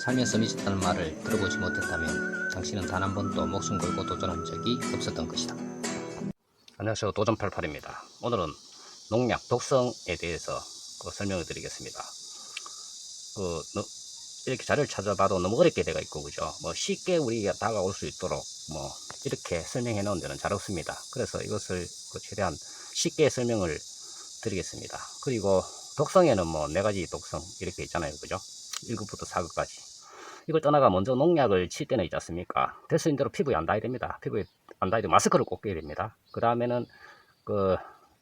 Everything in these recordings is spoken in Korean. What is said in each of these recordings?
살면서 미쳤다는 말을 들어보지 못했다면 당신은 단 한 번도 목숨 걸고 도전한 적이 없었던 것이다. 안녕하세요, 도전88입니다. 오늘은 농약 독성에 대해서 설명을 드리겠습니다. 이렇게 자료를 찾아봐도 너무 어렵게 되어 있고, 그죠? 쉽게 우리가 다가올 수 있도록 이렇게 설명해 놓은 데는 잘 없습니다. 그래서 이것을 최대한 쉽게 설명을 드리겠습니다. 그리고 독성에는 4가지 독성 이렇게 있잖아요, 그죠? 1급부터 4급까지. 이걸 떠나가 먼저 농약을 칠 때는 있지 않습니까? 될 수 있는 대로 피부에 안 닿아야 됩니다. 피부에 안 닿아야 되고 마스크를 꼭 껴야 됩니다. 그 다음에는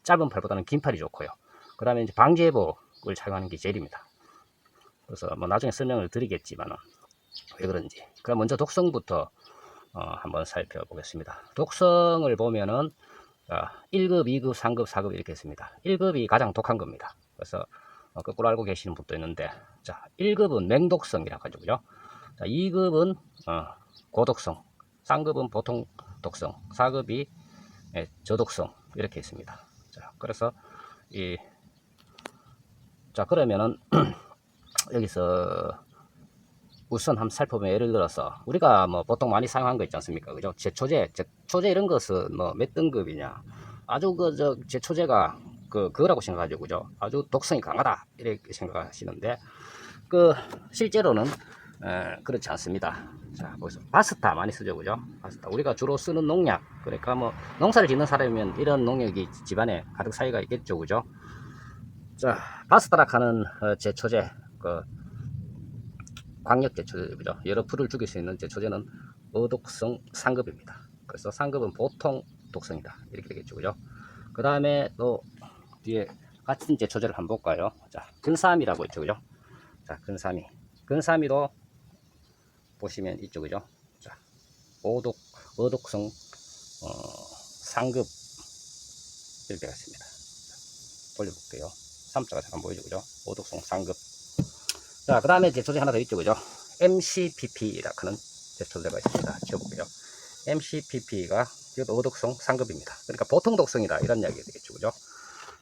짧은 팔보다는 긴 팔이 좋고요. 그 다음에 이제 방제복을 착용하는 게 제일입니다. 그래서 나중에 설명을 드리겠지만은 왜 그런지. 그럼 먼저 독성부터 한번 살펴보겠습니다. 독성을 보면은 1급, 2급, 3급, 4급 이렇게 있습니다. 1급이 가장 독한 겁니다. 그래서 거꾸로 알고 계시는 분도 있는데, 자, 1급은 맹독성이라 가지고요. 자, 2급은 고독성, 3급은 보통 독성, 4급이 저독성 이렇게 있습니다. 자, 그래서 자, 그러면은 여기서 우선 한번 살펴보면, 예를 들어서 우리가 보통 많이 사용한 거 있지 않습니까? 그죠? 제초제 이런 것은 몇 등급이냐? 아주 제초제가 그거라고 생각하죠, 그죠? 아주 독성이 강하다 이렇게 생각하시는데, 실제로는 그렇지 않습니다. 자, 보세요. 바스타 많이 쓰죠, 그죠? 바스타 우리가 주로 쓰는 농약. 그러니까 농사를 짓는 사람이면 이런 농약이 집안에 가득 쌓여가 있겠죠, 그죠? 자, 바스타라 하는 제초제, 광역 제초제, 그죠? 여러 풀을 죽일 수 있는 제초제는 어독성 상급입니다. 그래서 상급은 보통 독성이다 이렇게 되겠죠, 그죠? 그 다음에 또 뒤에 같은 제초제를 한번 볼까요? 자, 근삼이라고 있죠, 그죠? 자, 근삼이도 보시면 있죠, 그죠? 자, 어독성 상급 이렇게 되어 있습니다. 자, 돌려볼게요. 3자가 잠깐 보이죠, 그죠? 어독성 상급. 자, 그 다음에 제초제 하나 더 있죠, 그죠? MCPP라고 하는 제초제가 있습니다. 지워볼게요. MCPP가 이것도 어독성 상급입니다. 그러니까 보통 독성이다 이런 이야기가 되겠죠, 그죠?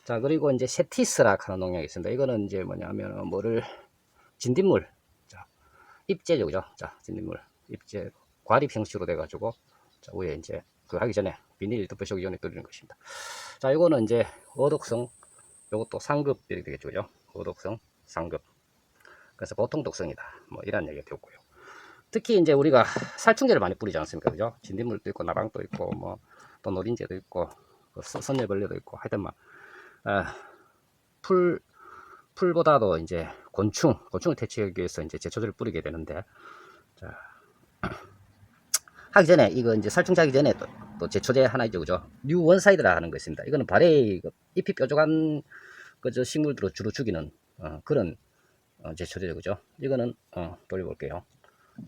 자, 그리고 이제 세티스라고 하는 농약이 있습니다. 이거는 이제 뭐냐면 진딧물, 자, 잎제죠, 그죠? 자, 진딧물 잎제 과립 형식으로 돼가지고, 자, 위에 이제 하기 전에 비닐 덮으시기 전에 뿌리는 것입니다. 자, 이거는 이제 어독성, 요것도 상급 이렇게 되겠죠, 그죠? 어독성 상급. 그래서 보통 독성이다 이런 얘기가 되었고요. 특히 이제 우리가 살충제를 많이 뿌리지 않습니까, 그죠? 진딧물도 있고 나방도 있고 또 노린재도 있고 선녀벌레도 있고, 하여튼 풀보다도 이제 곤충을 퇴치하기 위해서 이제 제초제를 뿌리게 되는데, 자, 하기 전에 이거 이제 살충제 하기 전에 또 제초제 하나 있죠, 그죠? 뉴원사이드라 하는 거 있습니다. 이거는 발에 잎이 뾰족한 식물들을 주로 죽이는 그런 제초제죠, 그죠? 이거는 돌려볼게요.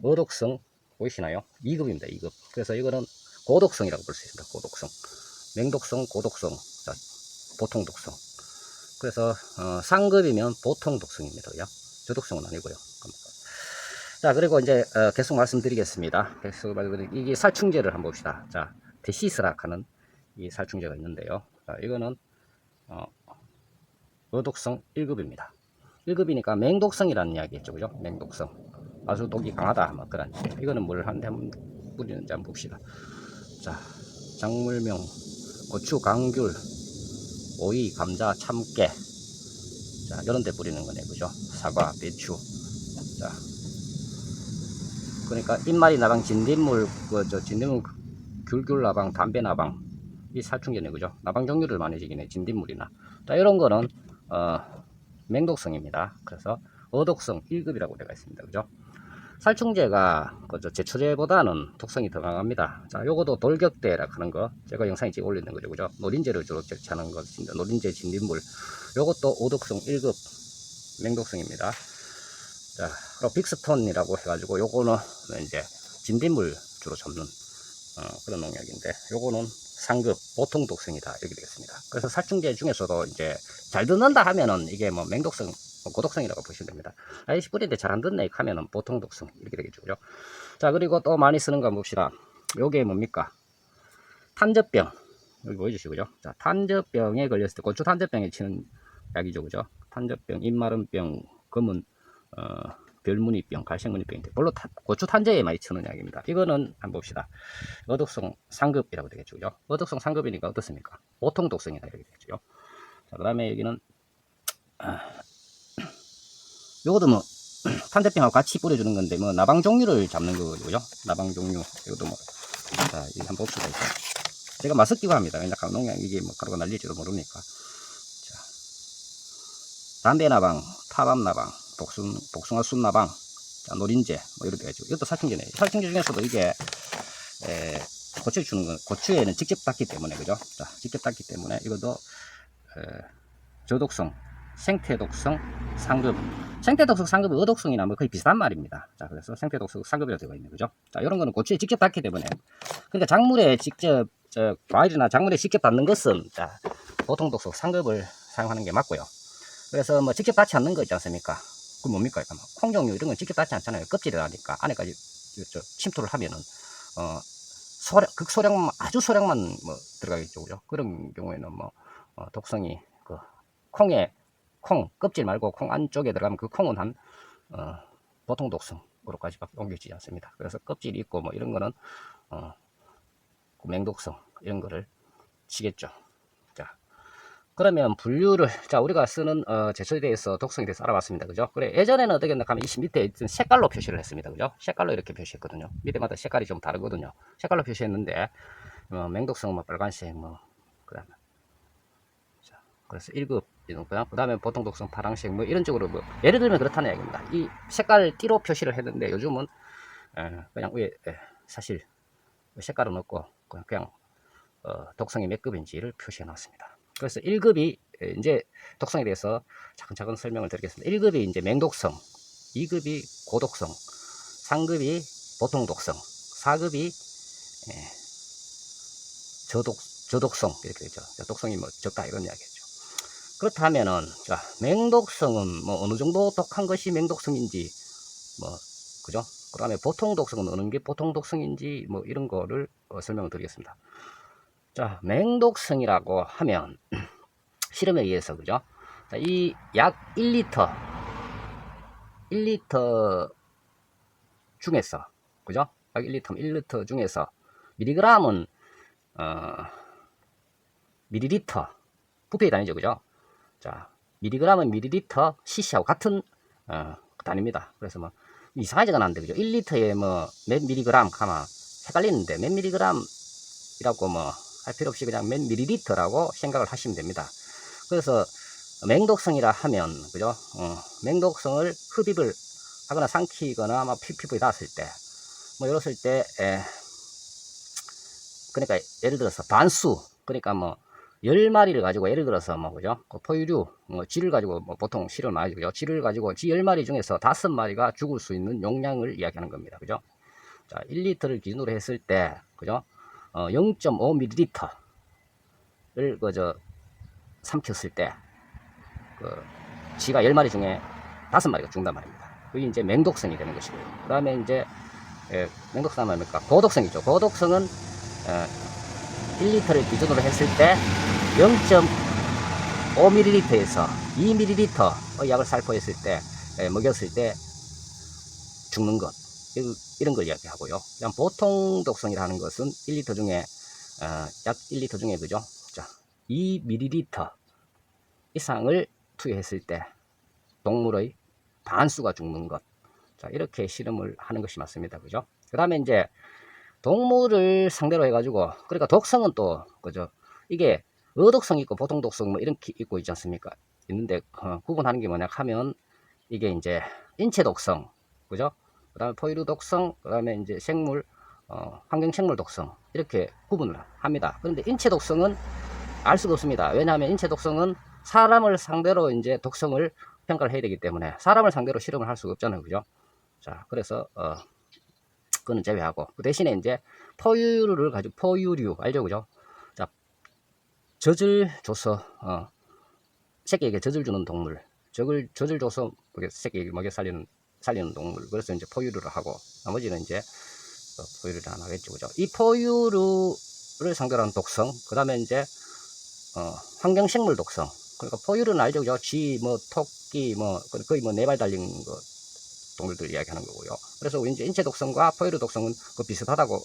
어독성 보이시나요? 2급입니다. 2급. 그래서 이거는 고독성이라고 볼 수 있습니다. 고독성, 맹독성, 고독성, 자, 보통 독성. 그래서 상급이면 보통 독성입니다, 그죠? 저독성은 아니고요. 자, 그리고 이제 계속 말씀드리겠습니다. 이게 살충제를 한번 봅시다. 자, 데시스라 하는 이 살충제가 있는데요. 자, 이거는 어독성 1급입니다. 1급이니까 맹독성이라는 이야기겠죠, 그죠? 맹독성. 아주 독이 강하다, 그런. 이거는 뭘 한데 한번 뿌리는지 한번 봅시다. 자, 작물명, 고추, 감귤, 오이, 감자, 참깨. 자, 이런 데 뿌리는 거네, 그죠? 사과, 배추. 자, 그러니까 잎말이 나방, 진딧물, 진딧물, 귤귤 나방, 담배 나방. 이 살충제네, 그죠? 나방 종류를 많이 지기네, 진딧물이나. 자, 이런 거는, 맹독성입니다. 그래서 어독성 1급이라고 되어 있습니다, 그죠? 살충제가 제초제보다는 독성이 더 강합니다. 자, 요거도 돌격대라 하는 거 제가 영상에 찍어 올리는 거죠, 그죠? 노린재를 주로 채취하는 것입니다. 노린재, 진딧물. 요것도 오독성 1급 맹독성입니다. 자, 그리고 빅스톤이라고 해가지고 요거는 이제 진딧물 주로 잡는 그런 농약인데, 요거는 상급 보통 독성이다 이렇게 되겠습니다. 그래서 살충제 중에서도 이제 잘 듣는다 하면은 이게 맹독성, 고독성이라고 보시면 됩니다. 아이씨 뿌리는데 잘 안 듣네 하면은 보통 독성 이렇게 되겠죠, 그죠? 자, 그리고 또 많이 쓰는 거 봅시다. 요게 뭡니까? 탄저병. 여기 보여주시죠, 그죠? 자, 탄저병에 걸렸을 때 고추 탄저병에 치는 약이죠, 그죠? 탄저병, 입마름병, 검은 별무늬병, 갈색무늬병인데 별로 고추 탄저에 많이 치는 약입니다. 이거는 한번 봅시다. 어독성 상급이라고 되겠죠. 그죠? 어독성 상급이니까 어떻습니까? 보통 독성이다 이렇게 되겠죠. 자, 그 다음에 여기는 요것도 뭐 탄저병하고 같이 뿌려주는 건데 뭐 나방 종류를 잡는 거고요. 나방 종류 이것도 뭐 자, 이거 한번 봅시다. 이제. 제가 맞섞기고 합니다. 그냥 강농약 이게 뭐 가루가 날릴지도 모르니까. 자, 담배나방, 타밤나방, 복숭아 순나방, 자, 노린재 뭐 이렇게 해가지고 이것도 살충제네. 살충제 중에서도 이게 고추에 주는 건 고추에는 직접 닿기 때문에 그죠? 자, 직접 닿기 때문에 이것도 저독성, 생태독성, 상급. 생태독성, 상급은 어독성이나 뭐 거의 비슷한 말입니다. 자, 그래서 생태독성, 상급이라고 되어 있는 거죠. 자, 이런 거는 고추에 직접 닿기 때문에. 그러니까 작물에 직접, 과일이나 작물에 직접 닿는 것은, 자, 보통 독성, 상급을 사용하는 게 맞고요. 그래서 뭐 직접 닿지 않는 거 있지 않습니까? 그건 뭡니까? 뭐 콩 종류 이런 건 직접 닿지 않잖아요. 껍질이라니까 안에까지 침투를 하면은, 극소량, 아주 소량만 뭐 들어가겠죠. 그죠? 그런 경우에는 뭐, 독성이, 콩 껍질 말고 콩 안쪽에 들어가면 그 콩은 한 보통 독성으로까지 옮겨지지 않습니다. 그래서 껍질이 있고 뭐 이런 거는 그 맹독성 이런 거를 치겠죠. 자, 그러면 분류를 우리가 쓰는 제초에 대해서 독성에 대해서 알아봤습니다. 그죠? 그래 예전에는 어떻게 했나 하면 이 밑에 있던 색깔로 표시를 했습니다. 그죠? 색깔로 이렇게 표시했거든요. 밑에마다 색깔이 좀 다르거든요. 색깔로 표시했는데 맹독성 뭐 빨간색 뭐 그다음에 그래서 1급 그 다음에 보통 독성 파란색 뭐 이런 쪽으로 뭐 예를 들면 그렇다는 얘기입니다. 이 색깔 띠로 표시를 했는데 요즘은 그냥 위에 사실 색깔은 없고 그냥 독성이 몇 급인지를 표시해 놨습니다. 그래서 1급이 이제 독성에 대해서 차근차근 설명을 드리겠습니다. 1급이 이제 맹독성, 2급이 고독성, 3급이 보통 독성, 4급이 저독성 이렇게 되죠. 독성이 뭐 적다 이런 이야기죠. 그렇다면은 자, 맹독성은 뭐 어느 정도 독한 것이 맹독성인지 뭐 그죠? 그다음에 보통 독성은 어느 게 보통 독성인지 뭐 이런 거를 설명을 드리겠습니다. 자, 맹독성이라고 하면 실험에 의해서 그죠? 자, 이 약 1리터 중에서 그죠? 약 1리터 중에서 미리그램은 밀리리터 부피에 다니죠, 그죠? 자, 미리그램은 밀리리터, cc하고 같은 단위입니다. 그래서 뭐 이상하지가 않은데 그죠? 1리터에 뭐 몇 미리그램 가마 헷갈리는데 몇 미리그램이라고 뭐 할 필요 없이 그냥 몇 밀리리터라고 생각을 하시면 됩니다. 그래서 맹독성이라 하면 그죠? 맹독성을 흡입을 하거나 삼키거나 뭐 피부에 닿았을 때 뭐 이랬을 때 그러니까 예를 들어서 반수 그러니까 뭐 10마리를 가지고 예를 들어서 뭐 그죠? 포유류 뭐 쥐를 가지고 뭐 보통 실을 많이 주죠. 쥐를 가지고 쥐 10마리 중에서 5마리가 죽을 수 있는 용량을 이야기하는 겁니다. 그죠? 자, 1리터를 기준으로 했을 때 그죠? 0.5ml를 그저 삼켰을 때 그 쥐가 10마리 중에 5마리가 죽는단 말입니다. 그게 이제 맹독성이 되는 것이고요. 그 다음에 이제 맹독성 하니까 고독성이죠. 고독성은 1리터를 기준으로 했을 때 0.5ml에서 2ml의 약을 살포했을 때 먹였을 때 죽는 것 이런 걸 이야기하고요. 그냥 보통 독성이라는 것은 1리터 중에 약 1리터 중에 그죠? 자, 2ml 이상을 투여했을 때 동물의 반수가 죽는 것. 자, 이렇게 실험을 하는 것이 맞습니다. 그죠? 그 다음에 이제 동물을 상대로 해가지고, 그러니까 독성은 또, 그죠? 이게 어독성 있고 보통 독성 뭐 이렇게 있고 있지 않습니까? 있는데, 구분하는 게 뭐냐 하면, 이게 이제 인체 독성, 그죠? 그 다음에 포유류 독성, 그 다음에 이제 생물, 환경생물 독성, 이렇게 구분을 합니다. 그런데 인체 독성은 알 수가 없습니다. 왜냐하면 인체 독성은 사람을 상대로 이제 독성을 평가를 해야 되기 때문에 사람을 상대로 실험을 할 수가 없잖아요. 그죠? 자, 그래서, 그거는 제외하고 그 대신에 이제 포유류를 가지고 포유류 알죠? 그죠? 자, 젖을 줘서 새끼에게 젖을 주는 동물, 젖을 줘서 새끼에게 먹여 살리는 동물. 그래서 이제 포유류를 하고 나머지는 이제 포유류를 안 하겠죠. 그죠? 이 포유류를 상대로 한 독성, 그 다음에 이제 환경생물 독성. 그러니까 포유류는 알죠? 그죠? 쥐, 뭐 토끼, 뭐 거의 뭐 4발 달린 거 동물들 이야기하는 거고요. 그래서 이제 인체 독성과 포유류 독성은 그 비슷하다고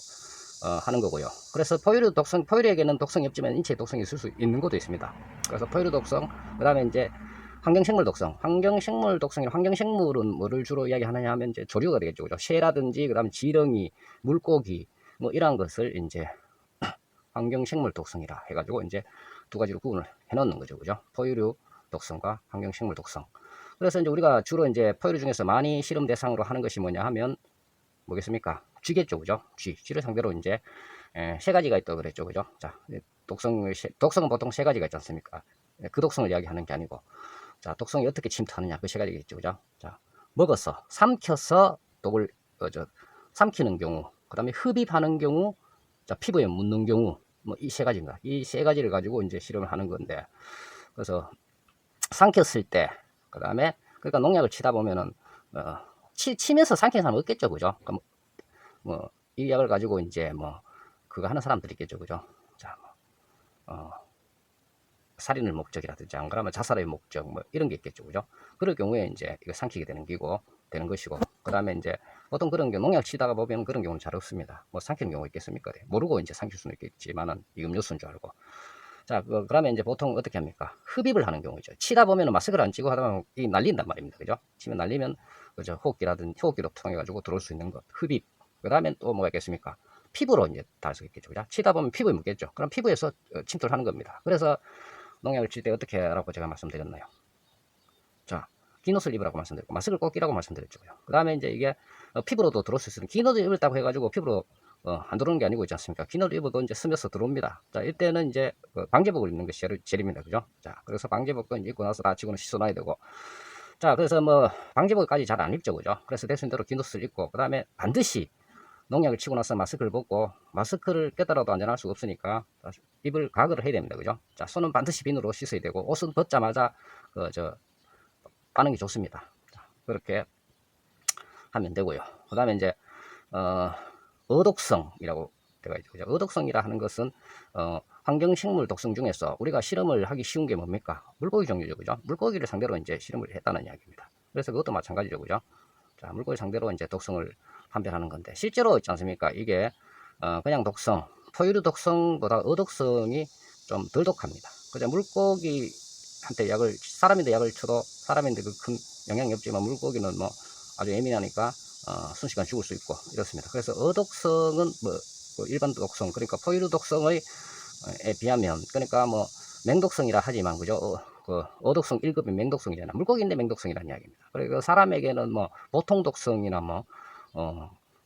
하는 거고요. 그래서 포유류 독성, 포유류에게는 독성이 없지만 인체 독성이 있을 수 있는 것도 있습니다. 그래서 포유류 독성, 그 다음에 이제 환경생물 독성. 환경생물 독성이 환경생물은 뭐를 주로 이야기하느냐 하면 이제 조류가 되겠죠. 그죠? 새라든지, 그 다음에 지렁이, 물고기, 뭐 이러한 것을 이제 환경생물 독성이라 해가지고 이제 두 가지로 구분을 해 놓는 거죠. 그죠? 포유류 독성과 환경생물 독성. 그래서 이제 우리가 주로 이제 포유류 중에서 많이 실험 대상으로 하는 것이 뭐냐 하면 뭐겠습니까? 쥐겠죠. 그죠? 쥐를 상대로 이제 세 가지가 있다고 그랬죠. 그죠? 자, 독성은 보통 세 가지가 있지 않습니까? 그 독성을 이야기하는 게 아니고, 자, 독성이 어떻게 침투하느냐, 그 세 가지가 있죠. 그죠? 자, 먹어서, 삼켜서 독을, 삼키는 경우, 그 다음에 흡입하는 경우, 자, 피부에 묻는 경우, 뭐 이 세 가지인가. 이 세 가지를 가지고 이제 실험을 하는 건데, 그래서 삼켰을 때, 그 다음에, 그러니까 농약을 치다 보면은, 치면서 삼키는 사람 없겠죠. 그죠? 그러니까 이 약을 가지고 이제 그거 하는 사람들이 있겠죠. 그죠? 자, 살인을 목적이라든지 안 그러면 자살의 목적 뭐 이런 게 있겠죠. 그죠? 그럴 경우에 이제 이거 삼키게 되는 것이고, 그 다음에 이제 보통 그런 경우 농약 치다가 보면 그런 경우는 잘 없습니다. 뭐 삼키는 경우가 있겠습니까? 모르고 이제 삼킬 수는 있겠지만은 이 음료수인 줄 알고. 자, 그러면 이제 보통 어떻게 합니까? 흡입을 하는 경우죠. 치다 보면 마스크를 안 치고 하다 보면 이 날린단 말입니다. 그죠? 치면 날리면 그죠? 호흡기로 통해 가지고 들어올 수 있는 것 흡입. 그 다음에 또 뭐가 있겠습니까? 피부로 이제 닿을 수 있겠죠. 그죠? 치다 보면 피부에 묻겠죠. 그럼 피부에서 침투를 하는 겁니다. 그래서 농약을 칠 때 어떻게 하라고 제가 말씀드렸나요? 자, 기노스를 입으라고 말씀드렸고, 마스크를 꼭 끼라고 말씀드렸죠. 그 다음에 이제 이게 피부로도 들어올 수 있으면, 기노를 입었다고 해가지고 피부로 안 들어오는 게 아니고 있지 않습니까? 기노를 입어도 이제 스며서 들어옵니다. 자, 이때는 이제 방제복을 입는 것이 제일입니다. 그죠? 자, 그래서 방제복도 이제 입고 나서 다치고는 씻어놔야 되고, 자, 그래서 방제복까지 잘 안 입죠. 그죠? 그래서 대신 대로 기노스를 입고, 그 다음에 반드시 농약을 치고 나서 마스크를 벗고, 마스크를 꼈더라도 안전할 수가 없으니까 입을 가글을 해야 됩니다. 그죠? 자, 손은 반드시 비누로 씻어야 되고, 옷은 벗자마자 빠는 게 좋습니다. 자, 그렇게 하면 되고요. 그 다음에 이제 어독성이라고 되어 있죠. 그죠? 어독성이라 하는 것은 환경식물 독성 중에서 우리가 실험을 하기 쉬운 게 뭡니까? 물고기 종류죠. 그죠? 물고기를 상대로 이제 실험을 했다는 이야기입니다. 그래서 그것도 마찬가지죠. 그죠? 자, 물고기 상대로 이제 독성을 판별하는 건데, 실제로 있지 않습니까? 이게 그냥 독성, 포유류 독성보다 어독성이 좀 덜 독합니다. 그죠? 물고기한테 사람인데 약을 쳐도 사람인데 그 큰 영향이 없지만 물고기는 뭐 아주 예민하니까 순식간 죽을 수 있고 이렇습니다. 그래서 어독성은 일반 독성, 그러니까 포유류 독성에 비하면, 그러니까 맹독성이라 하지만, 그죠? 어독성 1급이 맹독성이잖아. 물고기인데 맹독성이라는 이야기입니다. 그리고 사람에게는 보통 독성이나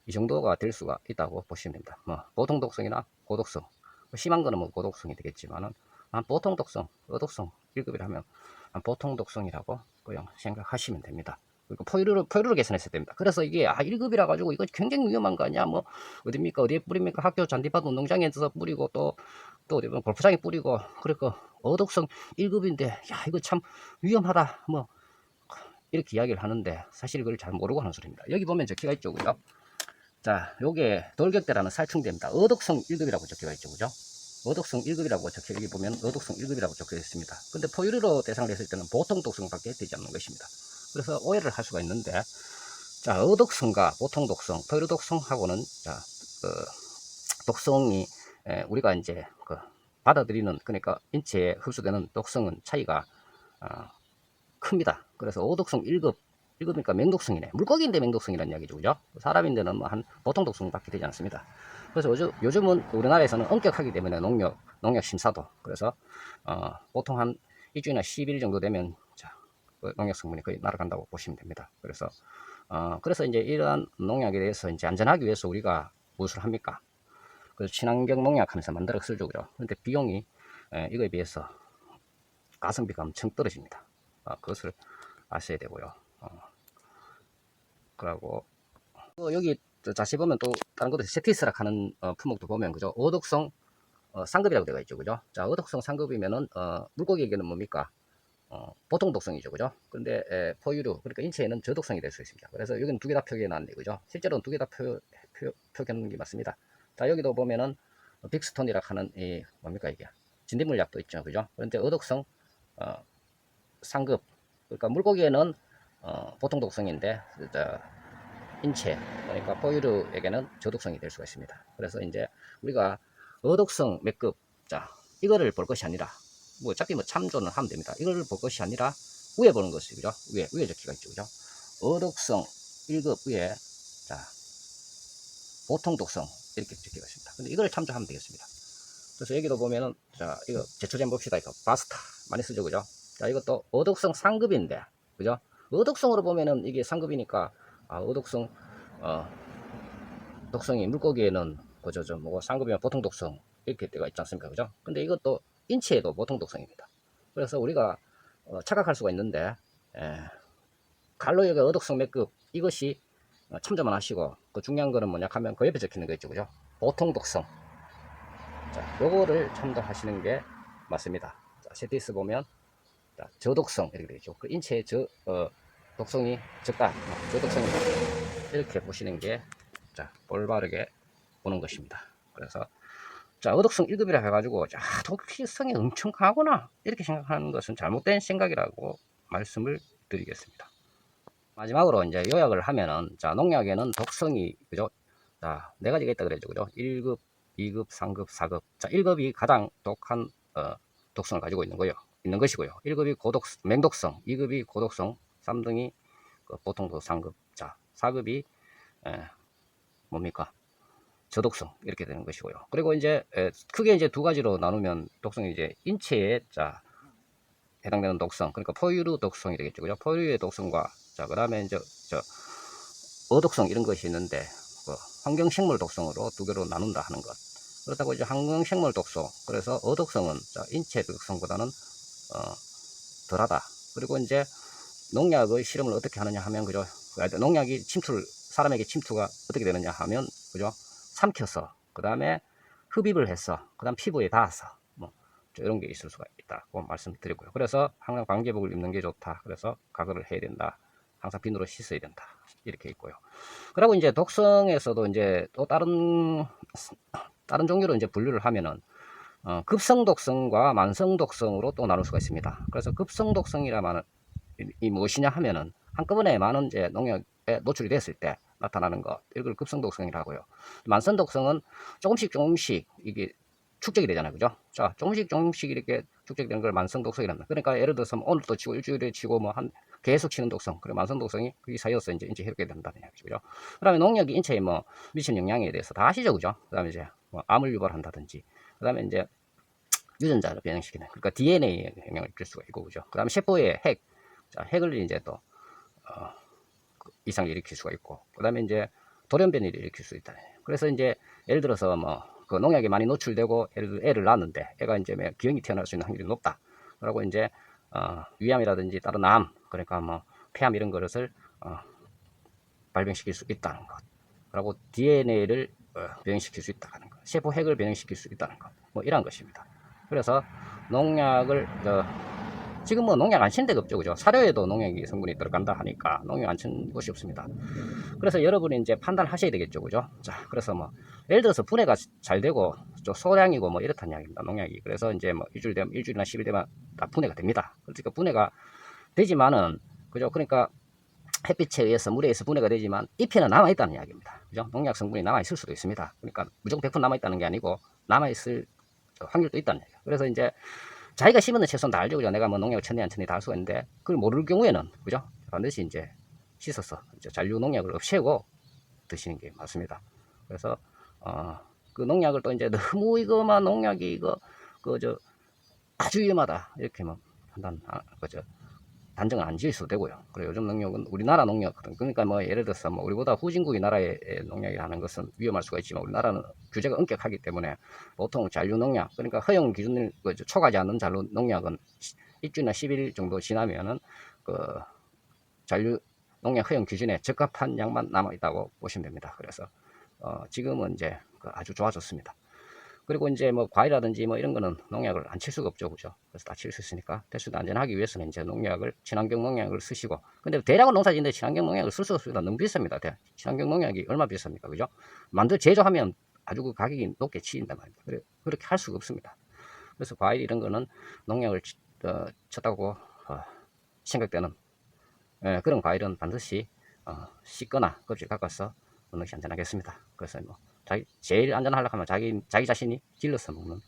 이 정도가 될 수가 있다고 보시면 됩니다. 보통 독성이나 고독성. 심한 거는 고독성이 되겠지만은, 보통 독성, 어독성 1급이라 하면 보통 독성이라고 그냥 생각하시면 됩니다. 그리고 포유류를 계산했어야 됩니다. 그래서 이게 1급이라 가지고 이거 굉장히 위험한 거 아니야? 어딥니까? 어디에 뿌립니까? 학교 잔디밭 운동장에서 뿌리고 또 어디 보면 골프장에 뿌리고, 그러니까 어독성 1급인데 야 이거 참 위험하다 이렇게 이야기를 하는데, 사실 이걸 잘 모르고 하는 소리입니다. 여기 보면 적혀가 있죠. 그죠? 자, 요게 돌격대라는 살충제입니다. 어독성 1급이라고 적혀가 있죠. 그죠? 어독성 1급이라고 여기 보면 어독성 1급이라고 적혀 있습니다. 근데 포유류로 대상을 했을 때는 보통 독성밖에 되지 않는 것입니다. 그래서 오해를 할 수가 있는데, 자, 어독성과 보통 독성, 포유류 독성하고는 독성이 우리가 이제 받아들이는, 그러니까 인체에 흡수되는 독성은 차이가 큽니다. 그래서 어독성 1급이니까 맹독성이네. 물고기인데 맹독성이라는 이야기죠. 그죠? 사람인데는 한 보통 독성밖에 되지 않습니다. 그래서 요즘은 우리나라에서는 엄격하기 때문에 농약 심사도, 그래서 보통 한 일주일이나 10일 정도 되면 농약 성분이 거의 날아간다고 보시면 됩니다. 그래서 이제 이러한 농약에 대해서 이제 안전하기 위해서 우리가 무엇을 합니까? 그래서 친환경 농약 하면서 만들어 쓰죠. 그죠? 근데 비용이 이거에 비해서 가성비가 엄청 떨어집니다. 그것을 아셔야 되고요. 그리고 여기 자세히 보면 또 다른 것도 세티스락 하는 품목도 보면, 그죠? 어독성 상급이라고 되어 있죠. 그죠? 자, 어독성 상급이면은 물고기에게는 뭡니까? 보통 독성이죠. 그죠? 근데 포유류, 그러니까 인체에는 저독성이 될 수 있습니다. 그래서 여기는 두 개 다 표기해놨네. 그죠? 실제로는 두 개 다 표기하는 게 맞습니다. 자, 여기도 보면은 빅스톤이라 하는 뭡니까 이게? 진딧물약도 있죠. 그죠? 그런데 어독성 상급, 그러니까 물고기에는 보통 독성인데 인체, 그러니까 포유류에게는 저독성이 될 수가 있습니다. 그래서 이제 우리가 어독성 맥급, 자, 이거를 볼 것이 아니라, 뭐 어차피 뭐 참조는 하면 됩니다. 이걸 볼 것이 아니라 위에 보는 것이, 그죠? 위에 적기가 있죠, 그죠? 어독성 1급 위에, 자, 보통 독성 이렇게 적기가 있습니다. 근데 이걸 참조하면 되겠습니다. 그래서 여기도 보면은, 자, 이거 제초제 봅시다. 이거 바스타 많이 쓰죠, 그죠? 자, 이것도 어독성 상급인데, 그죠? 어독성으로 보면은 이게 상급이니까, 아, 어독성 독성이 물고기에는 그저 뭐 상급이면 보통 독성 이렇게 때가 있지 않습니까, 그죠? 근데 이것도 인체에도 보통 독성입니다. 그래서 우리가 착각할 수가 있는데, 갈로역의 어독성 맥급 이것이 참조만 하시고, 그 중요한 거는 뭐냐 하면 그 옆에 적히는 거 있죠, 그죠? 보통 독성. 자, 요거를 참조하시는 게 맞습니다. 자, 세티스 보면, 자, 저독성 이렇게 되죠. 그 인체의 독성이 적다, 저독성이다, 이렇게 보시는 게, 자, 올바르게 보는 것입니다. 그래서, 자, 어독성 1급이라 해가지고, 자, 독성이 엄청 강하구나 이렇게 생각하는 것은 잘못된 생각이라고 말씀을 드리겠습니다. 마지막으로 이제 요약을 하면은, 자, 농약에는 독성이, 그죠? 자, 네 가지가 있다 그랬죠, 그죠? 1급, 2급, 3급, 4급. 자, 1급이 가장 독한 독성을 가지고 있는 것이고요. 1급이 맹독성, 2급이 고독성, 3등이 보통 3급. 자, 4급이 뭡니까? 저독성 이렇게 되는 것이고요. 그리고 이제 크게 이제 두 가지로 나누면 독성이 이제 인체에, 자, 해당되는 독성, 그러니까 포유류 독성이 되겠죠, 그죠? 포유류의 독성과, 자, 그 다음에 이제 어독성 이런 것이 있는데, 환경식물 독성으로 두 개로 나눈다 하는 것. 그렇다고 이제 환경식물 독성, 그래서 어독성은, 자, 인체 독성보다는 덜하다. 그리고 이제 농약의 실험을 어떻게 하느냐 하면, 그죠? 농약이 사람에게 침투가 어떻게 되느냐 하면, 그죠? 삼켜서, 그 다음에 흡입을 해서, 그 다음 피부에 닿아서, 뭐 이런 게 있을 수가 있다고 말씀드리고요. 그래서 항상 방제복을 입는 게 좋다. 그래서 가글을 해야 된다. 항상 비누로 씻어야 된다. 이렇게 있고요. 그리고 이제 독성에서도 이제 또 다른 종류로 이제 분류를 하면은, 급성 독성과 만성 독성으로 또 나눌 수가 있습니다. 그래서 급성 독성이라면 이 무엇이냐 하면은, 한꺼번에 많은 이제 농약에 노출이 됐을 때 나타나는 것, 이걸 급성 독성이라고요. 만성 독성은 조금씩 이게 축적이 되잖아요, 그죠? 자, 조금씩 이렇게 축적되는 걸 만성 독성이랍니다. 그러니까 예를 들어서 오늘 또 치고 일주일에 치고 뭐 계속 치는 독성, 그리고 만성 독성이 그게 사이어서 이제 인체 해롭게 된다는 얘기죠, 그죠? 그다음에 농약이 인체에 뭐 미치는 영향에 대해서 다 아시죠, 그죠? 그다음에 이제 뭐 암을 유발한다든지, 그다음에 이제 유전자를 변형시키는, 그러니까 DNA에 영향을 줄 수가 있고, 그죠? 그다음에 세포의 핵, 자, 핵을 이제 또 이상을 일으킬 수가 있고, 그 다음에 이제 돌연변이를 일으킬 수 있다. 그래서 이제 예를 들어서 뭐 그 농약에 많이 노출되고 애를 낳았는데 애가 이제 기형이 태어날 수 있는 확률이 높다. 그리고 이제 위암이라든지 다른 암, 그러니까 뭐 폐암 이런 것을 발병시킬 수 있다는 것. 그리고 DNA를 변형시킬 수 있다는 것. 세포 핵을 변형시킬 수 있다는 것. 뭐 이런 것입니다. 그래서 농약을 지금 뭐 농약 안 친 데가 없죠, 그죠? 사료에도 농약이 성분이 들어간다 하니까 농약 안 친 곳이 없습니다. 그래서 여러분이 이제 판단하셔야 되겠죠, 그죠? 자, 그래서 뭐 예를 들어서 분해가 잘 되고 좀 소량이고 뭐 이렇다는 이야기입니다, 농약이. 그래서 이제 뭐 일주일이나 10일 되면 다 분해가 됩니다. 그러니까 분해가 되지만은, 그죠? 그러니까 햇빛에 의해서, 물에 의해서 분해가 되지만 잎에는 남아있다는 이야기입니다, 그죠? 농약 성분이 남아있을 수도 있습니다. 그러니까 무조건 100% 남아있다는 게 아니고 남아있을 확률도 있다는 얘기예요. 그래서 이제 자기가 심은 채소는 다 알죠, 그죠? 내가 뭐 농약을 쳤네 안 쳤네 다 알 수가 있는데, 그걸 모를 경우에는, 그죠? 반드시 이제 씻어서 이제 잔류 농약을 없애고 드시는 게 맞습니다. 그래서 그 농약을 또 이제 너무 이거만 농약이 이거 그저 아주 위험하다 이렇게 뭐 그저 단정을 안 지을 수도 되고요. 그리고 요즘 농약은 우리나라 농약거든. 그러니까 뭐 예를 들어서 뭐 우리보다 후진국이 나라의 농약이라는 것은 위험할 수가 있지만, 우리나라는 규제가 엄격하기 때문에 보통 잔류 농약, 그러니까 허용 기준을 초과하지 않는 잔류 농약은 일주일이나 10일 정도 지나면은 그 잔류 농약 허용 기준에 적합한 양만 남아 있다고 보시면 됩니다. 그래서 지금은 이제 아주 좋아졌습니다. 그리고 이제 뭐 과일이라든지 뭐 이런 거는 농약을 안 칠 수가 없죠, 그죠? 그래서 다 칠 수 있으니까 대수도 안전하기 위해서는 이제 친환경 농약을 쓰시고, 근데 대량은 농사짓는데 친환경 농약을 쓸 수 없습니다. 너무 비쌉니다. 친환경 농약이 얼마 비쌉니까, 그죠? 제조하면 아주 그 가격이 높게 치인단 말입니다. 그렇게 할 수가 없습니다. 그래서 과일 이런 거는 농약을 쳤다고 생각되는 그런 과일은 반드시 씻거나 껍질 깎아서 먹는 것이 안전하겠습니다. 그래서 뭐 제일 안전하려고 하면 자기 자신이 길러서 먹는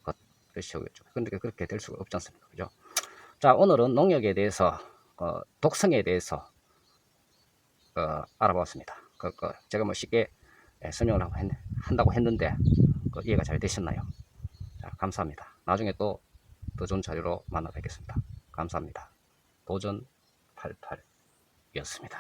것, 그렇죠. 근데 그렇게 될 수가 없지 않습니까? 그죠? 자, 오늘은 농약에 대해서 독성에 대해서 알아보았습니다. 제가 뭐 쉽게 설명을 한다고 했는데 이해가 잘 되셨나요? 자, 감사합니다. 나중에 또 더 좋은 자료로 만나 뵙겠습니다. 감사합니다. 도전 88이었습니다.